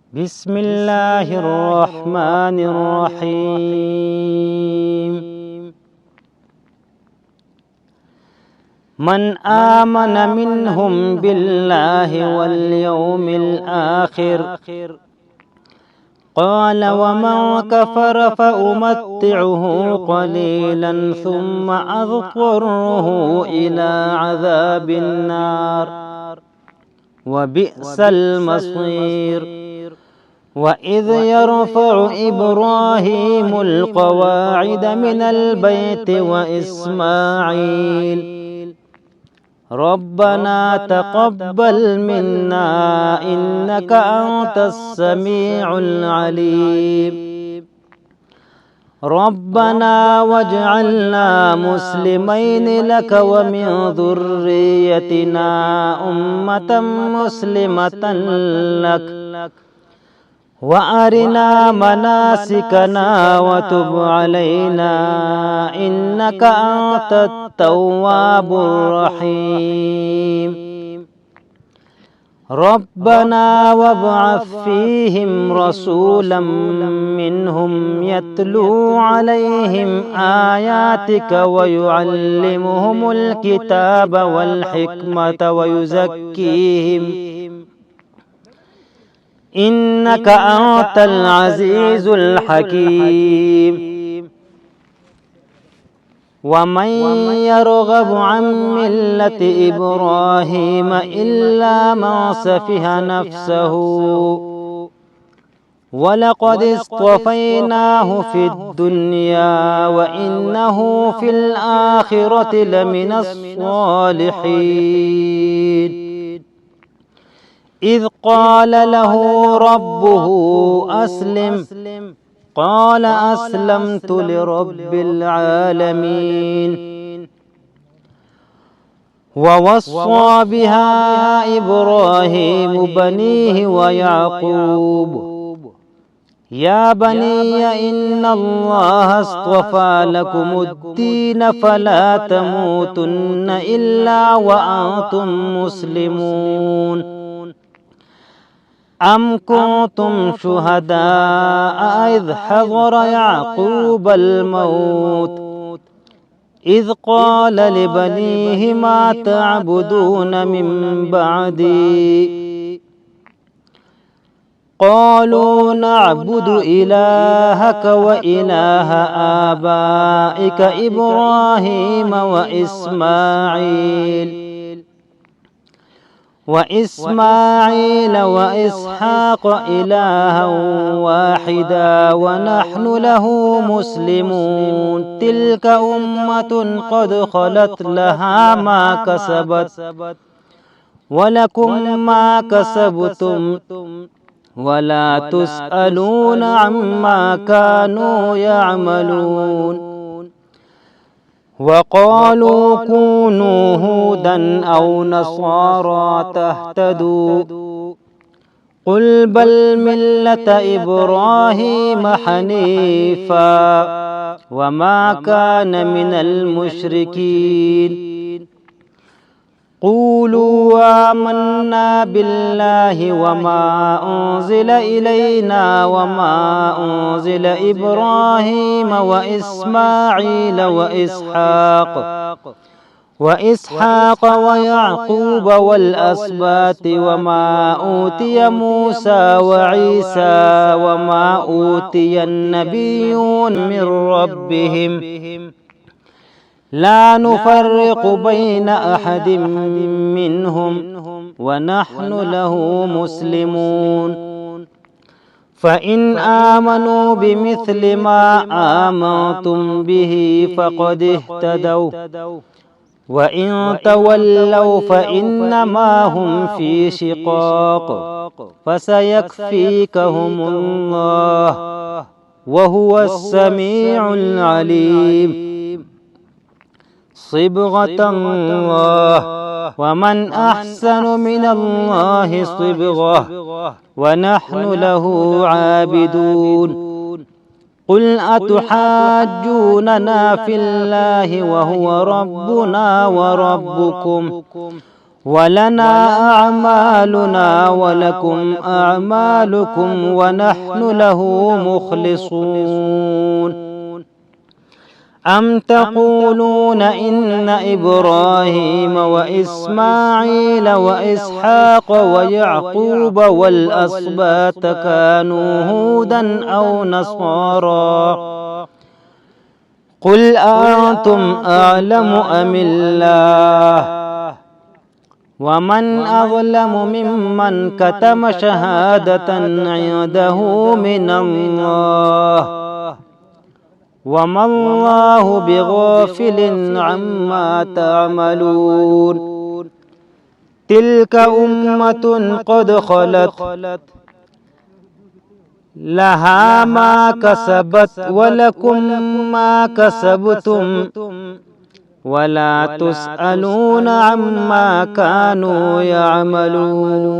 بسم الله الرحمن الرحيم. من آمن منهم بالله واليوم الآخر قال ومن كفر فأمتعه قليلا ثم أضطره إلى عذاب النار وبئس المصير. وإذ يرفع إبراهيم القواعد من البيت وإسماعيل ربنا تقبل منا إنك أنت السميع العليم ربنا واجعلنا مسلمين لك ومن ذريتنا أمة مسلمة لك وأرنا مناسكنا وتب علينا إنك أنت التواب الرحيم. ربنا وابعث فيهم رسولا منهم يتلو عليهم آياتك ويعلمهم الكتاب والحكمة ويزكيهم إنك أنت العزيز الحكيم. ومن يرغب عن ملة إبراهيم إلا من سفه نفسه ولقد اصطفيناه في الدنيا وإنه في الآخرة لمن الصالحين. إذ قال له ربه أسلم قال أسلمت لرب العالمين. ووصى بها إبراهيم بنيه ويعقوب يا بني إن الله اصطفى لكم الدين فلا تموتن إلا وأنتم مسلمون. أم كنتم شهداء إذ حضر يعقوب الموت إذ قال لبنيه ما تعبدون من بعدي قالوا نعبد إلهك وإله آبائك إبراهيم وإسماعيل وإسحاق إلها واحدا ونحن له مسلمون. تلك أمة قد خلت لها ما كسبت ولكم ما كسبتم ولا تسألون عما كانوا يعملون. وقالوا كونوا هودا أو نصارى تهتدوا قل بل ملة إبراهيم حنيفا وما كان من المشركين. قولوا آمنا بالله وما أنزل إلينا وما أنزل إبراهيم وإسماعيل وإسحاق ويعقوب والأسباط وما أوتي موسى وعيسى وما أوتي النبيون من ربهم لا نفرق بين أحد منهم ونحن له مسلمون. فإن آمنوا بمثل ما آمنتم به فقد اهتدوا وإن تولوا فإنما هم في شقاق فسيكفيكهم الله وهو السميع العليم. صبغة الله ومن أحسن من الله صبغة ونحن له عابدون. قل أتحاجوننا في الله وهو ربنا وربكم ولنا أعمالنا ولكم أعمالكم ونحن له مخلصون. أم تقولون إن إبراهيم وإسماعيل وإسحاق ويعقوب والأسباط كانوا هودا أو نصارى؟ قل أأنتم أعلم أم الله؟ ومن أظلم ممن كتم شهادة عنده من الله وما الله بغافل عما تعملون. تلك أمة قد خلت لها ما كسبت ولكم ما كسبتم ولا تسألون عما كانوا يعملون.